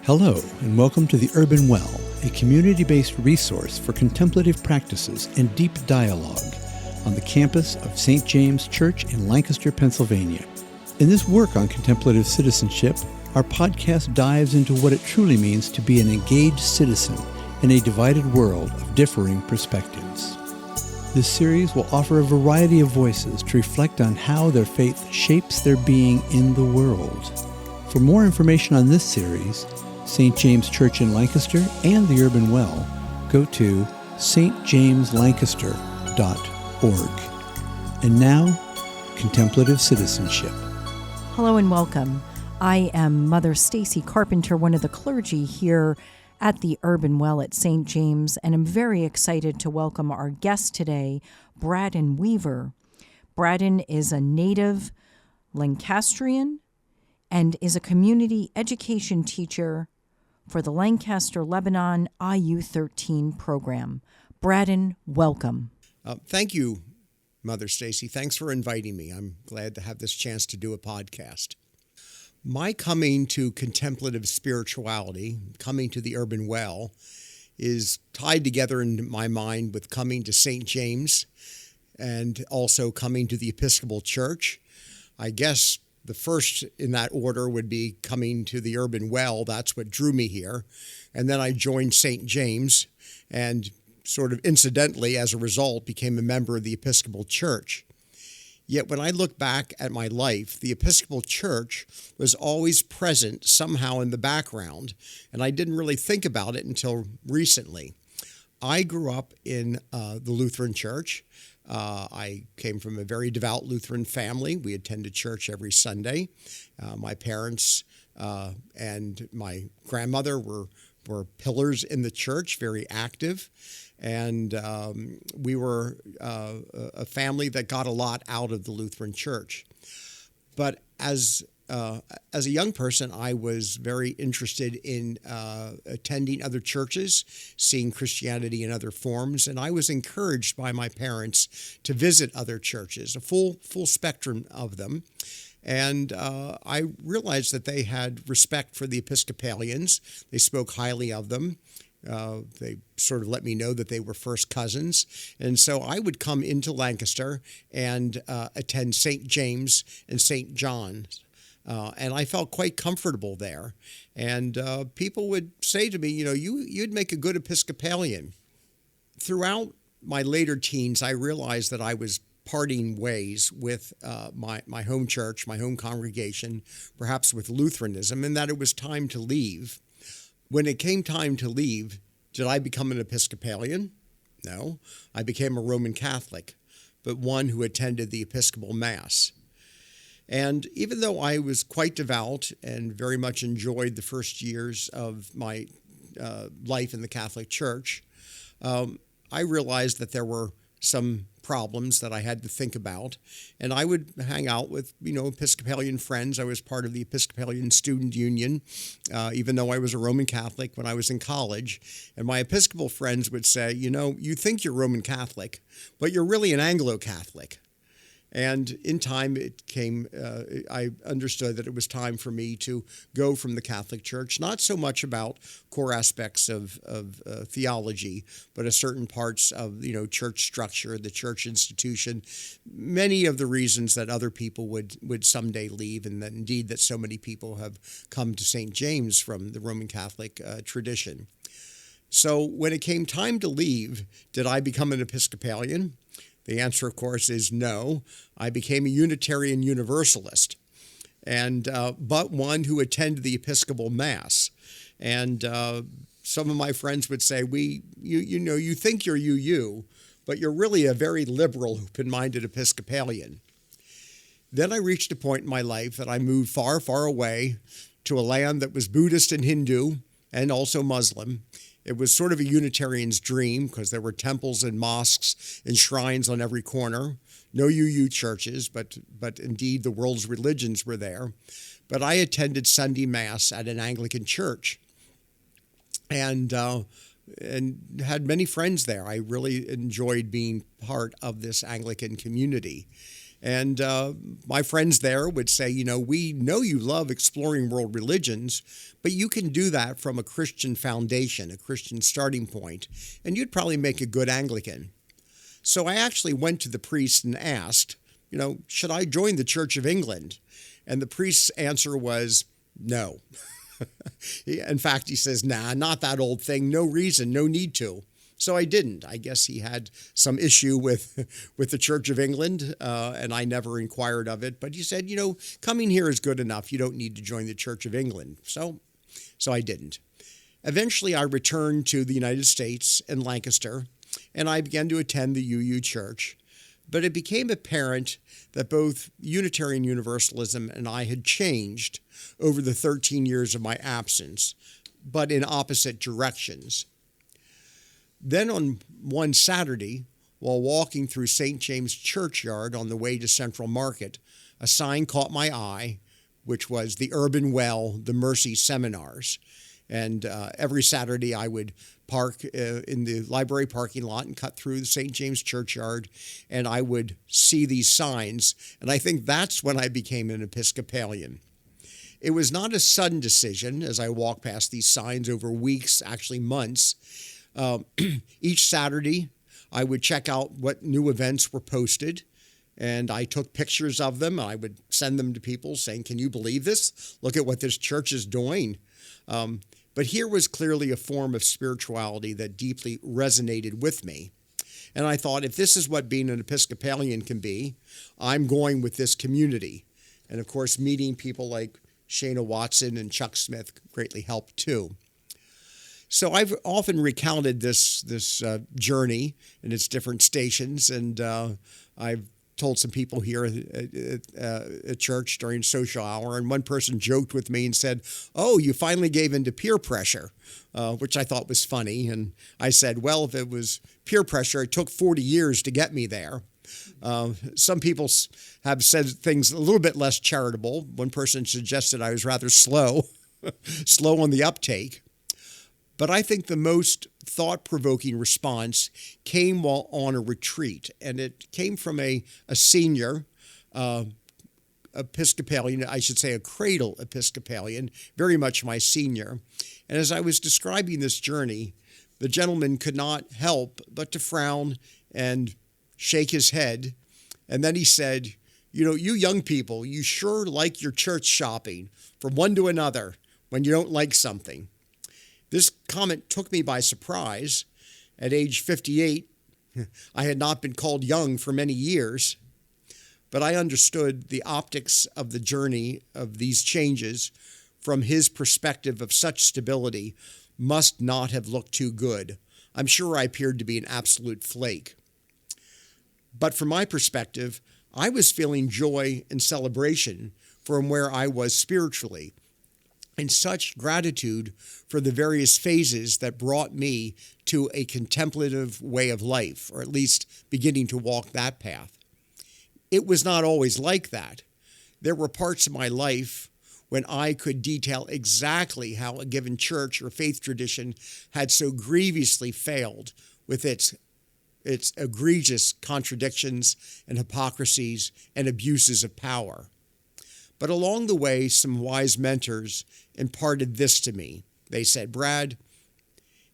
Hello, and welcome to The Urban Well, a community-based resource for contemplative practices and deep dialogue on the campus of St. James Church in Lancaster, Pennsylvania. In this work on contemplative citizenship, our podcast dives into what it truly means to be an engaged citizen in a divided world of differing perspectives. This series will offer a variety of voices to reflect on how their faith shapes their being in the world. For more information on this series, St. James Church in Lancaster, and the Urban Well, go to stjameslancaster.org. And now, Contemplative Citizenship. Hello and welcome. I am Mother Stacy Carpenter, one of the clergy here at the Urban Well at St. James, and I'm very excited to welcome our guest today, Braden Weaver. Braden is a native Lancastrian and is a community education teacher for the Lancaster Lebanon IU13 program. Braden, welcome. Thank you, Mother Stacy. Thanks for inviting me. I'm glad to have this chance to do a podcast. My coming to contemplative spirituality, coming to the Urban Well, is tied together in my mind with coming to St. James and also coming to the Episcopal Church. I guess the first in that order would be coming to the Urban Well. That's what drew me here. And then I joined St. James and sort of incidentally, as a result, became a member of the Episcopal Church. Yet when I look back at my life, the Episcopal Church was always present somehow in the background, and I didn't really think about it until recently. I grew up in the Lutheran Church. I came from a very devout Lutheran family. We attended church every Sunday. My parents and my grandmother were pillars in the church, very active. And we were a family that got a lot out of the Lutheran Church. But as a young person, I was very interested in attending other churches, seeing Christianity in other forms, and I was encouraged by my parents to visit other churches, a full spectrum of them. And I realized that they had respect for the Episcopalians. They spoke highly of them. They sort of let me know that they were first cousins. And so I would come into Lancaster and attend St. James and St. John's. And I felt quite comfortable there. And people would say to me, you'd make a good Episcopalian. Throughout my later teens, I realized that I was parting ways with my home church, my home congregation, perhaps with Lutheranism, and that it was time to leave. When it came time to leave, did I become an Episcopalian? No. I became a Roman Catholic, but one who attended the Episcopal Mass. And even though I was quite devout and very much enjoyed the first years of my life in the Catholic Church, I realized that there were some problems that I had to think about. And I would hang out with, Episcopalian friends. I was part of the Episcopalian Student Union, even though I was a Roman Catholic when I was in college. And my Episcopal friends would say, you think you're Roman Catholic, but you're really an Anglo-Catholic. And in time, I understood that it was time for me to go from the Catholic Church, not so much about core aspects of theology, but certain parts of, church structure, the church institution, many of the reasons that other people would someday leave, and that indeed that so many people have come to St. James from the Roman Catholic tradition. So when it came time to leave, did I become an Episcopalian? The answer, of course, is no. I became a Unitarian Universalist, and but one who attended the Episcopal Mass. And some of my friends would say, you think you're UU, but you're really a very liberal, open-minded Episcopalian. Then I reached a point in my life that I moved far, far away to a land that was Buddhist and Hindu and also Muslim. It was sort of a Unitarian's dream because there were temples and mosques and shrines on every corner. No UU churches, but indeed the world's religions were there. But I attended Sunday Mass at an Anglican church and had many friends there. I really enjoyed being part of this Anglican community. And my friends there would say, we know you love exploring world religions, but you can do that from a Christian foundation, a Christian starting point, and you'd probably make a good Anglican. So I actually went to the priest and asked, should I join the Church of England? And the priest's answer was no. In fact, he says, nah, not that old thing, no reason, no need to. So I didn't. I guess he had some issue with the Church of England, and I never inquired of it. But he said, coming here is good enough. You don't need to join the Church of England. So I didn't. Eventually, I returned to the United States in Lancaster, and I began to attend the UU Church. But it became apparent that both Unitarian Universalism and I had changed over the 13 years of my absence, but in opposite directions. Then on one Saturday, while walking through St. James Churchyard on the way to Central Market, a sign caught my eye, which was the Urban Well, the Mercy Seminars. And every Saturday I would park in the library parking lot and cut through the St. James Churchyard, and I would see these signs. And I think that's when I became an Episcopalian. It was not a sudden decision as I walked past these signs over weeks, actually months. Each Saturday, I would check out what new events were posted, and I took pictures of them. I would send them to people saying, can you believe this? Look at what this church is doing. But here was clearly a form of spirituality that deeply resonated with me. And I thought, if this is what being an Episcopalian can be, I'm going with this community. And of course, meeting people like Shana Watson and Chuck Smith greatly helped too. So I've often recounted this journey in its different stations, and I've told some people here at church during social hour, and one person joked with me and said, "Oh, you finally gave in to peer pressure," which I thought was funny. And I said, well, if it was peer pressure, it took 40 years to get me there. Some people have said things a little bit less charitable. One person suggested I was rather slow on the uptake. But I think the most thought-provoking response came while on a retreat, and it came from a senior Episcopalian, I should say a cradle Episcopalian, very much my senior. And as I was describing this journey, the gentleman could not help but to frown and shake his head. And then he said, you young people, you sure like your church shopping from one to another when you don't like something. This comment took me by surprise. At age 58, I had not been called young for many years, but I understood the optics of the journey of these changes from his perspective of such stability must not have looked too good. I'm sure I appeared to be an absolute flake. But from my perspective, I was feeling joy and celebration from where I was spiritually, and such gratitude for the various phases that brought me to a contemplative way of life, or at least beginning to walk that path. It was not always like that. There were parts of my life when I could detail exactly how a given church or faith tradition had so grievously failed with its egregious contradictions and hypocrisies and abuses of power. But along the way, some wise mentors imparted this to me. They said, Brad,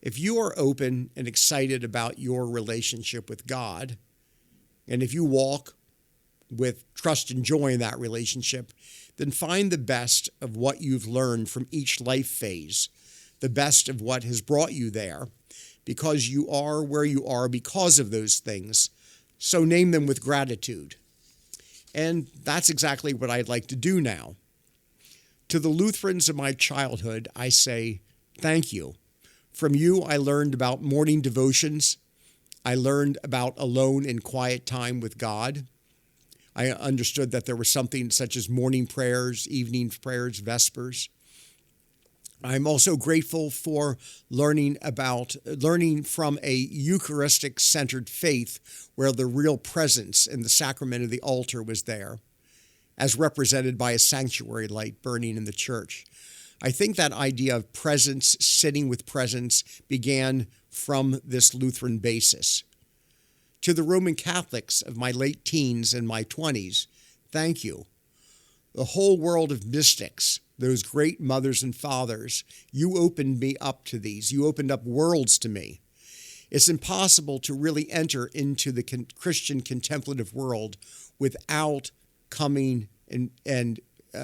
if you are open and excited about your relationship with God, and if you walk with trust and joy in that relationship, then find the best of what you've learned from each life phase, the best of what has brought you there, because you are where you are because of those things. So name them with gratitude. And that's exactly what I'd like to do now. To the Lutherans of my childhood, I say, thank you. From you, I learned about morning devotions. I learned about alone and quiet time with God. I understood that there was something such as morning prayers, evening prayers, vespers. I'm also grateful for learning from a Eucharistic-centered faith where the real presence in the sacrament of the altar was there, as represented by a sanctuary light burning in the church. I think that idea of presence, sitting with presence, began from this Lutheran basis. To the Roman Catholics of my late teens and my 20s, thank you. The whole world of mystics, those great mothers and fathers, you opened me up to these. You opened up worlds to me. It's impossible to really enter into the Christian contemplative world without coming and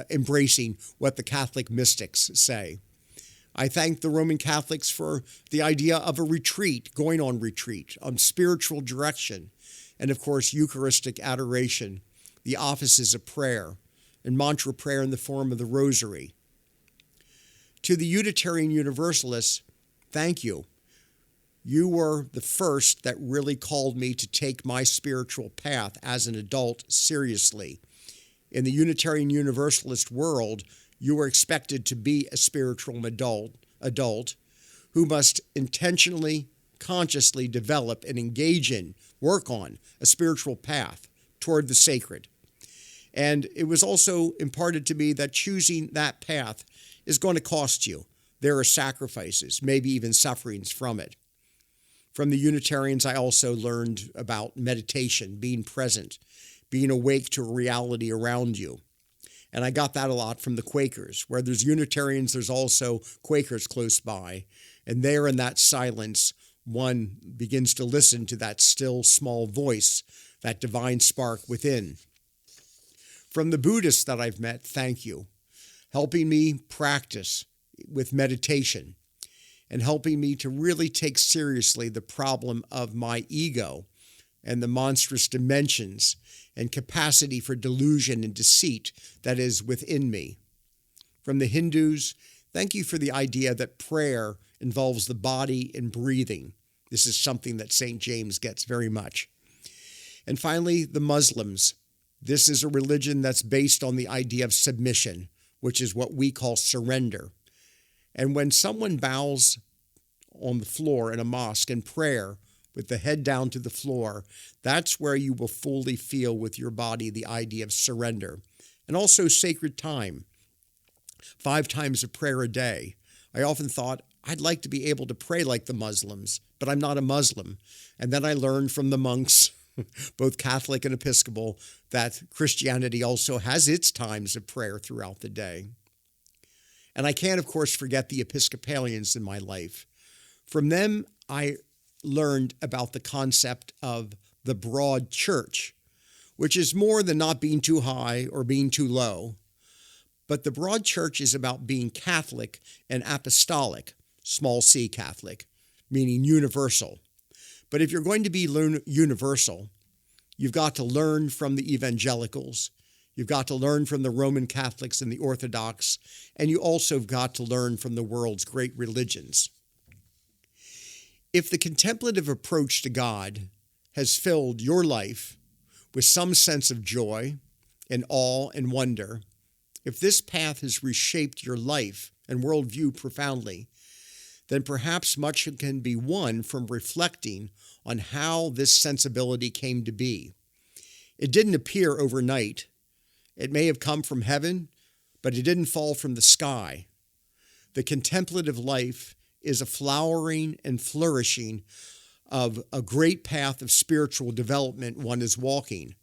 embracing what the Catholic mystics say. I thank the Roman Catholics for the idea of a retreat, going on retreat, spiritual direction, and of course, Eucharistic adoration, the offices of prayer, and mantra prayer in the form of the Rosary. To the Unitarian Universalists, thank you. You were the first that really called me to take my spiritual path as an adult seriously. In the Unitarian Universalist world, you are expected to be a spiritual adult who must intentionally, consciously develop and engage in, work on a spiritual path toward the sacred. And it was also imparted to me that choosing that path is going to cost you. There are sacrifices, maybe even sufferings from it. From the Unitarians, I also learned about meditation, being present, being awake to a reality around you. And I got that a lot from the Quakers. Where there's Unitarians, there's also Quakers close by. And there in that silence, one begins to listen to that still small voice, that divine spark within. From the Buddhists that I've met, thank you. Helping me practice with meditation and helping me to really take seriously the problem of my ego and the monstrous dimensions and capacity for delusion and deceit that is within me. From the Hindus, thank you for the idea that prayer involves the body and breathing. This is something that St. James gets very much. And finally, the Muslims. This is a religion that's based on the idea of submission, which is what we call surrender. And when someone bows on the floor in a mosque in prayer with the head down to the floor, that's where you will fully feel with your body the idea of surrender. And also sacred time, 5 times of prayer a day. I often thought, I'd like to be able to pray like the Muslims, but I'm not a Muslim. And then I learned from the monks, both Catholic and Episcopal, that Christianity also has its times of prayer throughout the day. And I can't, of course, forget the Episcopalians in my life. From them, I learned about the concept of the broad church, which is more than not being too high or being too low. But the broad church is about being Catholic and apostolic, small c Catholic, meaning universal. But if you're going to be universal, you've got to learn from the evangelicals, you've got to learn from the Roman Catholics and the Orthodox, and you also have got to learn from the world's great religions. If the contemplative approach to God has filled your life with some sense of joy and awe and wonder, if this path has reshaped your life and worldview profoundly, then perhaps much can be won from reflecting on how this sensibility came to be. It didn't appear overnight. It may have come from heaven, but it didn't fall from the sky. The contemplative life is a flowering and flourishing of a great path of spiritual development one is walking,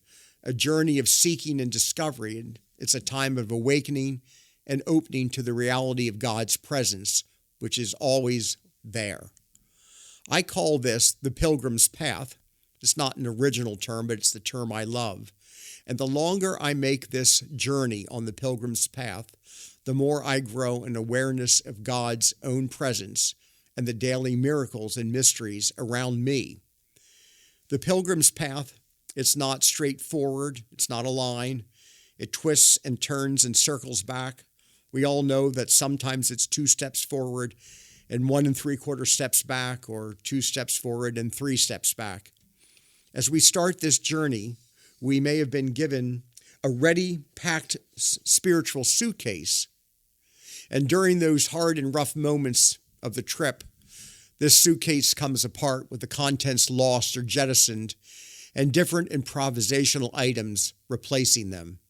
a journey of seeking and discovery. And it's a time of awakening and opening to the reality of God's presence, which is always there. I call this the Pilgrim's Path. It's not an original term, but it's the term I love. And the longer I make this journey on the Pilgrim's Path, the more I grow in awareness of God's own presence and the daily miracles and mysteries around me. The Pilgrim's Path, it's not straightforward. It's not a line. It twists and turns and circles back. We all know that sometimes it's 2 steps forward and 1 3/4 steps back, or 2 steps forward and 3 steps back. As we start this journey, we may have been given a ready-packed spiritual suitcase. And during those hard and rough moments of the trip, this suitcase comes apart with the contents lost or jettisoned and different improvisational items replacing them.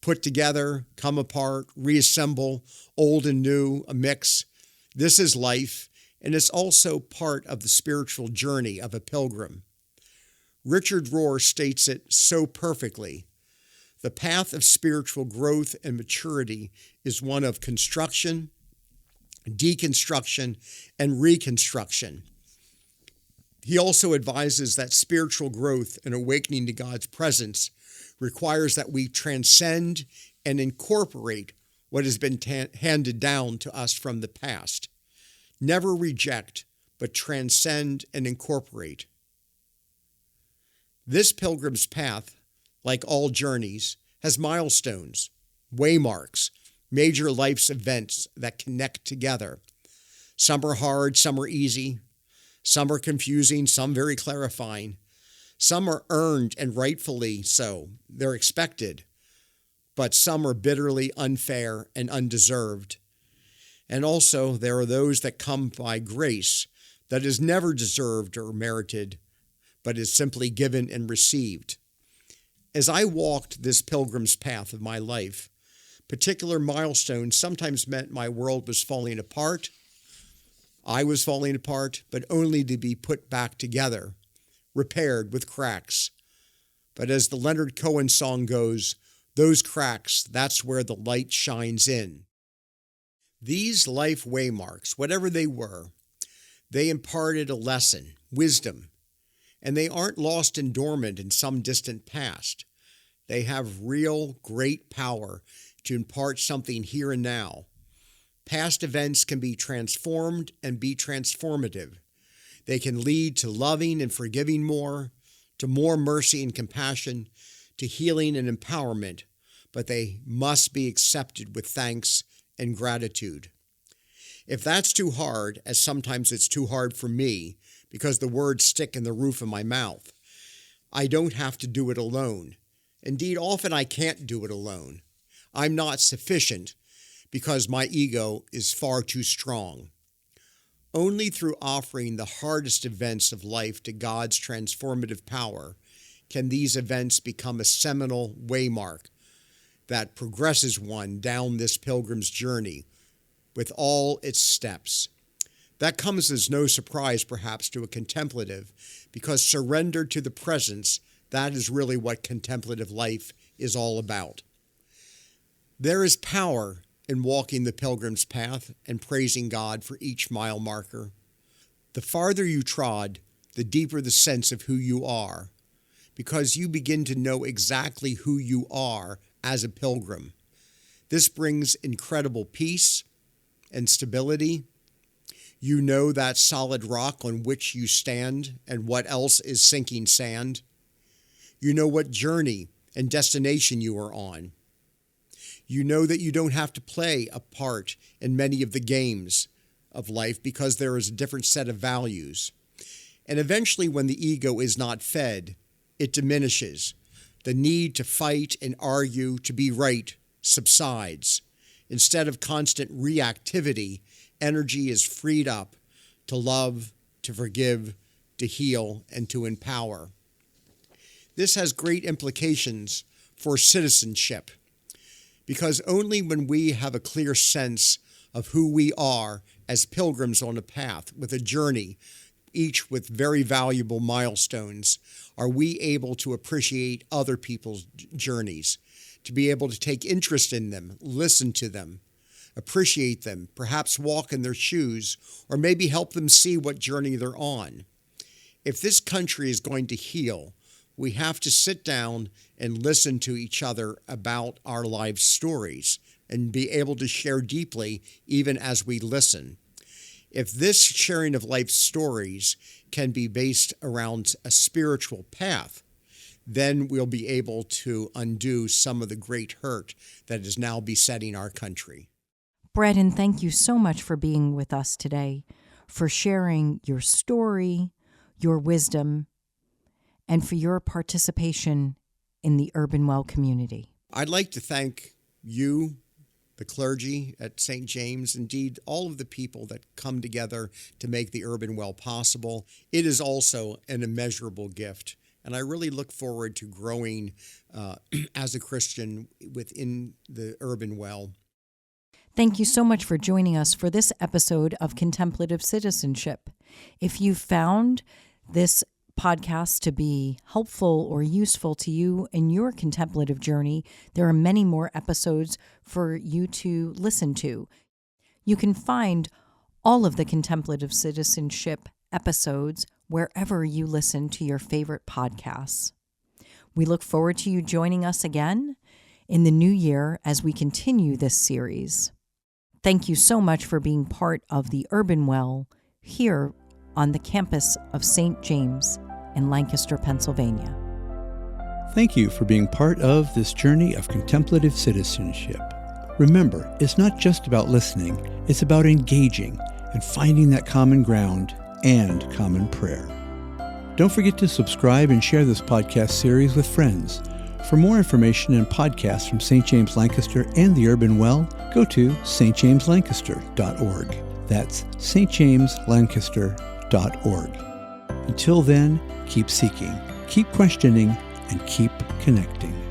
Put together, come apart, reassemble, old and new, a mix. This is life, and it's also part of the spiritual journey of a pilgrim. Richard Rohr states it so perfectly. The path of spiritual growth and maturity is one of construction, deconstruction, and reconstruction. He also advises that spiritual growth and awakening to God's presence requires that we transcend and incorporate what has been handed down to us from the past. Never reject, but transcend and incorporate. This pilgrim's path, like all journeys, has milestones, waymarks, major life's events that connect together. Some are hard, some are easy, some are confusing, some very clarifying. Some are earned and rightfully so. They're expected. But some are bitterly unfair and undeserved. And also there are those that come by grace that is never deserved or merited, but is simply given and received. As I walked this pilgrim's path of my life, particular milestones sometimes meant my world was falling apart. I was falling apart, but only to be put back together, repaired with cracks. But as the Leonard Cohen song goes, those cracks, that's where the light shines in. These life waymarks, whatever they were, they imparted a lesson, wisdom, and they aren't lost and dormant in some distant past. They have real, great power to impart something here and now. Past events can be transformed and be transformative. They can lead to loving and forgiving more, to more mercy and compassion, to healing and empowerment, but they must be accepted with thanks and gratitude. If that's too hard, as sometimes it's too hard for me, because the words stick in the roof of my mouth, I don't have to do it alone. Indeed, often I can't do it alone. I'm not sufficient because my ego is far too strong. Only through offering the hardest events of life to God's transformative power can these events become a seminal waymark that progresses one down this pilgrim's journey with all its steps. That comes as no surprise, perhaps, to a contemplative, because surrender to the presence, that is really what contemplative life is all about. There is power in walking the pilgrim's path and praising God for each mile marker. The farther you trod, the deeper the sense of who you are, because you begin to know exactly who you are as a pilgrim. This brings incredible peace and stability. You know that solid rock on which you stand and what else is sinking sand. You know what journey and destination you are on. You know that you don't have to play a part in many of the games of life because there is a different set of values. And eventually, when the ego is not fed, it diminishes. The need to fight and argue to be right subsides. Instead of constant reactivity, energy is freed up to love, to forgive, to heal, and to empower. This has great implications for citizenship, because only when we have a clear sense of who we are as pilgrims on a path with a journey, each with very valuable milestones, are we able to appreciate other people's journeys, to be able to take interest in them, listen to them, appreciate them, perhaps walk in their shoes, or maybe help them see what journey they're on. If this country is going to heal, we have to sit down and listen to each other about our life stories and be able to share deeply even as we listen. If this sharing of life stories can be based around a spiritual path, then we'll be able to undo some of the great hurt that is now besetting our country. Braden, thank you so much for being with us today, for sharing your story, your wisdom, and for your participation in the Urban Well community. I'd like to thank you, the clergy at St. James, indeed all of the people that come together to make the Urban Well possible. It is also an immeasurable gift, and I really look forward to growing as a Christian within the Urban Well. Thank you so much for joining us for this episode of Contemplative Citizenship. If you found this podcasts to be helpful or useful to you in your contemplative journey, there are many more episodes for you to listen to. You can find all of the Contemplative Citizenship episodes wherever you listen to your favorite podcasts. We look forward to you joining us again in the new year as we continue this series. Thank you so much for being part of the Urban Well here on the campus of St. James in Lancaster, Pennsylvania. Thank you for being part of this journey of contemplative citizenship. Remember, it's not just about listening, it's about engaging and finding that common ground and common prayer. Don't forget to subscribe and share this podcast series with friends. For more information and podcasts from St. James Lancaster and the Urban Well, go to stjameslancaster.org. That's stjameslancaster.org. Until then, keep seeking, keep questioning, and keep connecting.